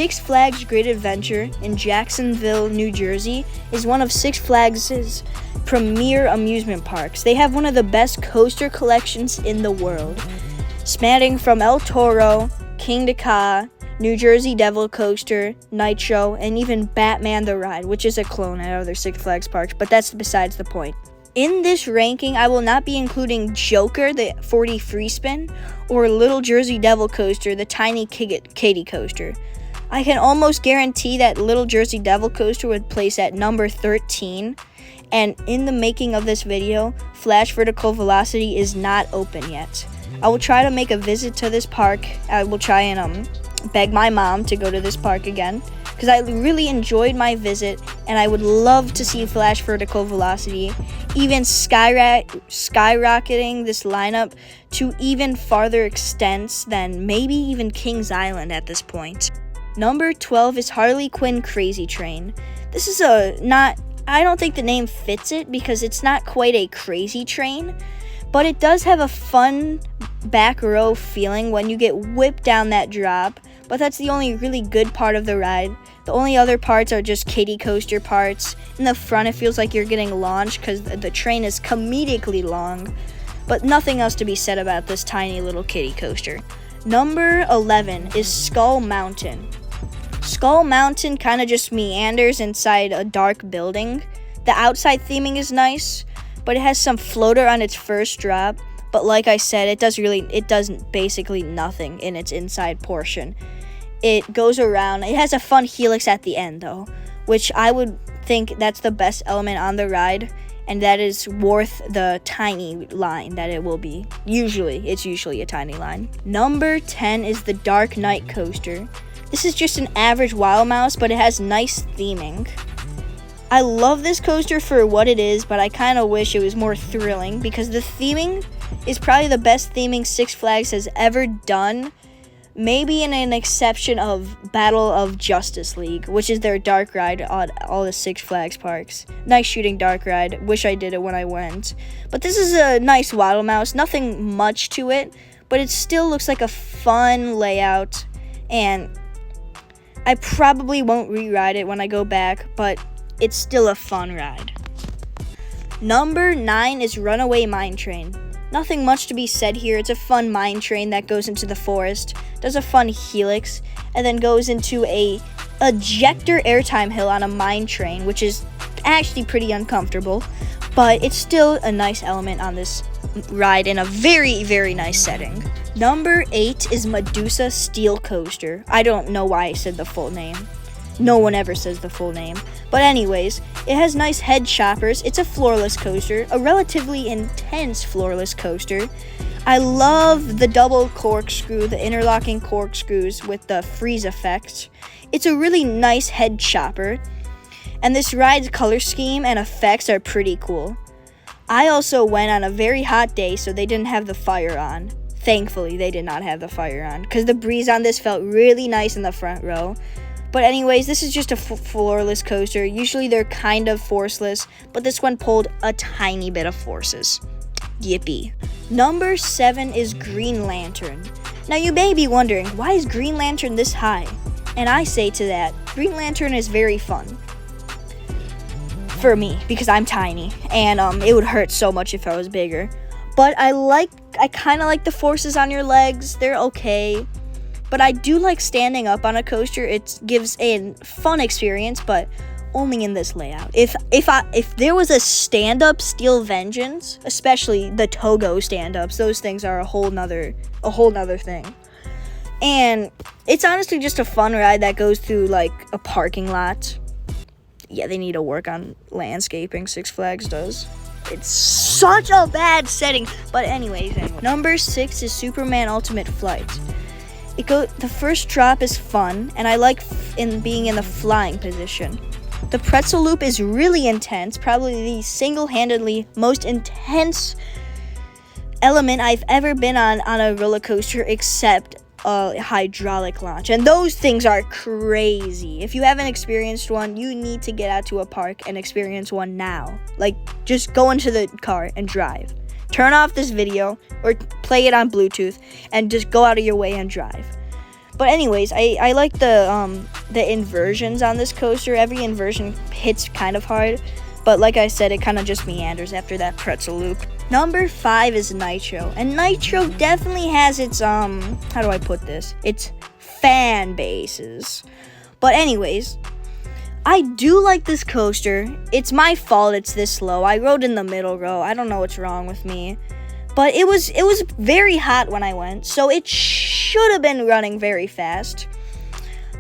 Six Flags Great Adventure in Jacksonville, New Jersey is one of Six Flags' premier amusement parks. They have one of the best coaster collections in the world, spanning from El Toro, King to Ka, New Jersey Devil Coaster, Nitro, and even Batman the Ride, which is a clone at other Six Flags parks, but that's besides the point. In this ranking, I will not be including Joker, the 40 free spin, or Little Jersey Devil Coaster, the tiny kiddie coaster. I can almost guarantee that Little Jersey Devil Coaster would place at number 13, and in the making of this video, Flash Vertical Velocity is not open yet. I will try to make a visit to this park. I will try and beg my mom to go to this park again, because I really enjoyed my visit, and I would love to see Flash Vertical Velocity even skyrocketing this lineup to even farther extents than maybe even Kings Island at this point. Number 12 is Harley Quinn Crazy Train. This is I don't think the name fits it because it's not quite a crazy train, but it does have a fun back row feeling when you get whipped down that drop, but that's the only really good part of the ride. The only other parts are just kiddie coaster parts. In the front, it feels like you're getting launched because the train is comedically long, but nothing else to be said about this tiny little kiddie coaster. Number 11 is Skull Mountain. Skull Mountain kind of just meanders inside a dark building. The outside theming is nice, but it has some floater on its first drop. But like I said, it does basically nothing in its inside portion. It goes around. It has a fun helix at the end, though, which I would think that's the best element on the ride, and that is worth the tiny line that it will be. It's usually a tiny line. Number 10 is the Dark Knight Coaster. This is just an average Wild Mouse, but it has nice theming. I love this coaster for what it is, but I kind of wish it was more thrilling because the theming is probably the best theming Six Flags has ever done. Maybe in an exception of Battle of Justice League, which is their dark ride on all the Six Flags parks. Nice shooting dark ride. Wish I did it when I went. But this is a nice Waddle Mouse. Nothing much to it, but it still looks like a fun layout. And I probably won't re-ride it when I go back, but it's still a fun ride. Number 9 is Runaway Mine Train. Nothing much to be said here. It's a fun mine train that goes into the forest, does a fun helix, and then goes into a ejector airtime hill on a mine train, which is actually pretty uncomfortable, but it's still a nice element on this ride in a very, very nice setting. Number 8 is Medusa Steel Coaster. I don't know why I said the full name. No one ever says the full name. But anyways, it has nice head choppers. It's a floorless coaster, a relatively intense floorless coaster. I love the double corkscrew, the interlocking corkscrews with the freeze effect. It's a really nice head chopper. And this ride's color scheme and effects are pretty cool. I also went on a very hot day, so they didn't have the fire on. Thankfully, they did not have the fire on, because the breeze on this felt really nice in the front row. But anyways, this is just a floorless coaster. Usually they're kind of forceless, but this one pulled a tiny bit of forces. Yippee. Number 7 is Green Lantern. Now you may be wondering, why is Green Lantern this high? And I say to that, Green Lantern is very fun. For me, because I'm tiny, and it would hurt so much if I was bigger. But I kind of like the forces on your legs. They're okay. But I do like standing up on a coaster. It gives a fun experience, but only in this layout. If there was a stand-up Steel Vengeance, especially the Togo stand-ups, those things are a whole nother thing. And it's honestly just a fun ride that goes through like a parking lot. Yeah, they need to work on landscaping, Six Flags does. It's such a bad setting. But anyways. Number 6 is Superman Ultimate Flight. The first drop is fun, and I like being in the flying position. The pretzel loop is really intense, probably the single-handedly most intense element I've ever been on a roller coaster, except a hydraulic launch. And those things are crazy. If you haven't experienced one, you need to get out to a park and experience one now. Like, just go into the car and drive. Turn off this video or play it on Bluetooth and just go out of your way and drive. But anyways, I like the inversions on this coaster. Every inversion hits kind of hard, but like I said, it kind of just meanders after that pretzel loop. Number 5 is Nitro, and Nitro definitely has its how do I put this? Its fan bases. But anyways, I do like this coaster. It's my fault it's this low. I rode in the middle row. I don't know what's wrong with me. But it was very hot when I went, so it should have been running very fast.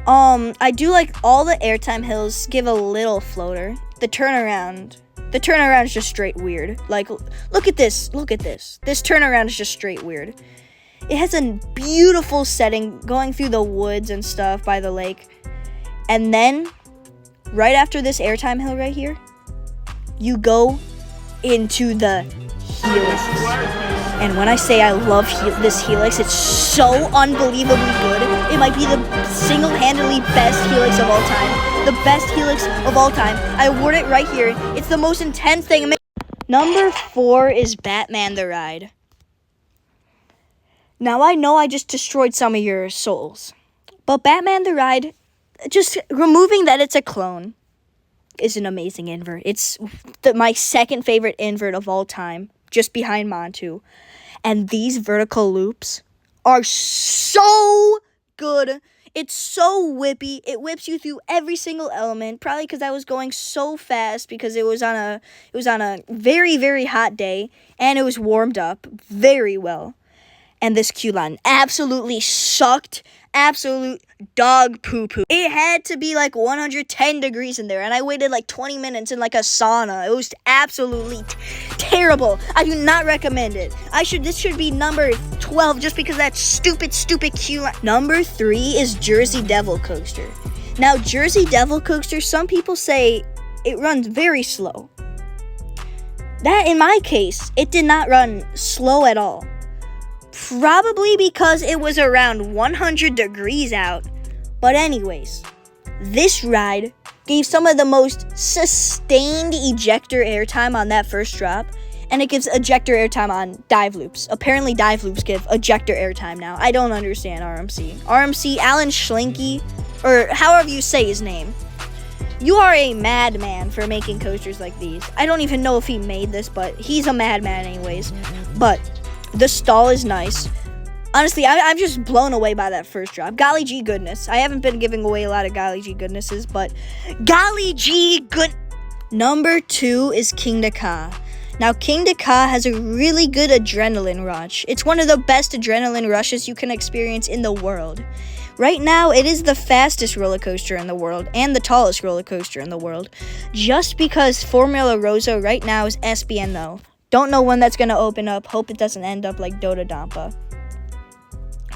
I do like all the airtime hills give a little floater. The turnaround is just straight weird. Like, look at this. This turnaround is just straight weird. It has a beautiful setting going through the woods and stuff by the lake. And then, right after this airtime hill right here, you go into the helixes. And when I say I love this helix, it's so unbelievably good. It might be the single-handedly best helix of all time. The best helix of all time. I award it right here. It's the most intense thing. Number 4 is Batman the Ride. Now I know I just destroyed some of your souls, but Batman the Ride, just removing that it's a clone, is an amazing invert. It's my second favorite invert of all time, just behind Montu. And these vertical loops are so good. It's so whippy. It whips you through every single element. Probably because I was going so fast because it was on a very, very hot day, and it was warmed up very well. And this queue line absolutely sucked. Absolute dog poo-poo. It had to be like 110 degrees in there, and I waited like 20 minutes in like a sauna. It was absolutely terrible. I do not recommend it. This should be number 12 just because that stupid queue line. Number 3 is Jersey Devil Coaster. Now, Jersey Devil Coaster, some people say it runs very slow. That, in my case, it did not run slow at all. Probably because it was around 100 degrees out. But anyways, this ride gave some of the most sustained ejector airtime on that first drop. And it gives ejector airtime on dive loops. Apparently dive loops give ejector airtime now. I don't understand RMC, Alan Slinky, or however you say his name. You are a madman for making coasters like these. I don't even know if he made this, but he's a madman anyways. But the stall is nice. Honestly, I'm just blown away by that first drop. Golly gee goodness. I haven't been giving away a lot of golly gee goodnesses, but golly gee good. Number 2 is King Ka. Now, King Ka has a really good adrenaline rush. It's one of the best adrenaline rushes you can experience in the world. Right now, it is the fastest roller coaster in the world and the tallest roller coaster in the world. Just because Formula Rosa right now is SBN though. Don't know when that's going to open up. Hope it doesn't end up like Dota Dampa.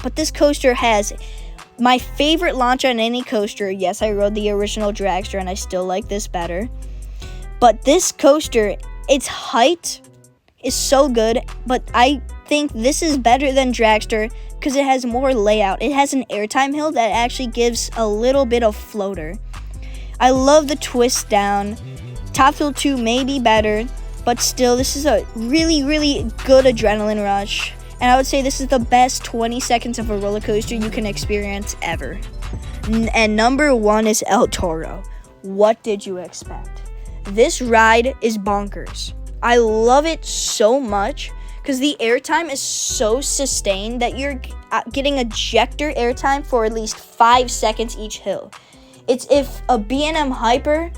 But this coaster has my favorite launch on any coaster. Yes, I rode the original Dragster and I still like this better. But this coaster, its height is so good. But I think this is better than Dragster because it has more layout. It has an airtime hill that actually gives a little bit of floater. I love the twist down. Top Thrill 2 may be better. But still, this is a really, really good adrenaline rush. And I would say this is the best 20 seconds of a roller coaster you can experience ever. And number 1 is El Toro. What did you expect? This ride is bonkers. I love it so much because the airtime is so sustained that you're getting ejector airtime for at least 5 seconds each hill. It's if a B&M Hyper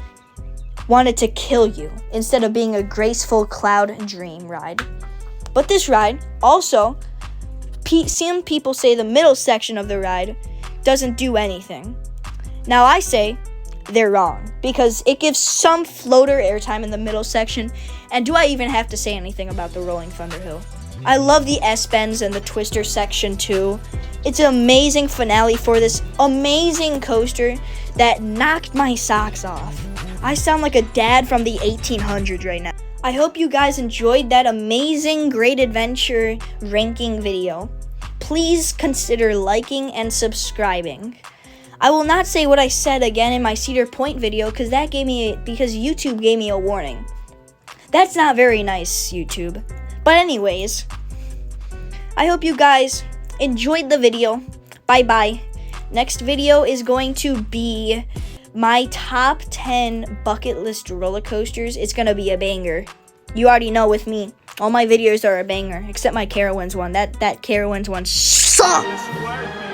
wanted to kill you instead of being a graceful cloud dream ride. But this ride also, some people say the middle section of the ride doesn't do anything. Now I say they're wrong because it gives some floater airtime in the middle section. And do I even have to say anything about the Rolling Thunder Hill? I love the S-bends and the twister section too. It's an amazing finale for this amazing coaster that knocked my socks off. I sound like a dad from the 1800s right now. I hope you guys enjoyed that amazing Great Adventure ranking video. Please consider liking and subscribing. I will not say what I said again in my Cedar Point video because YouTube gave me a warning. That's not very nice, YouTube. But anyways, I hope you guys enjoyed the video. Bye-bye. Next video is going to be my top 10 bucket list roller coasters. It's going to be a banger. You already know with me, all my videos are a banger, except my Carowinds one. That Carowinds one sucks.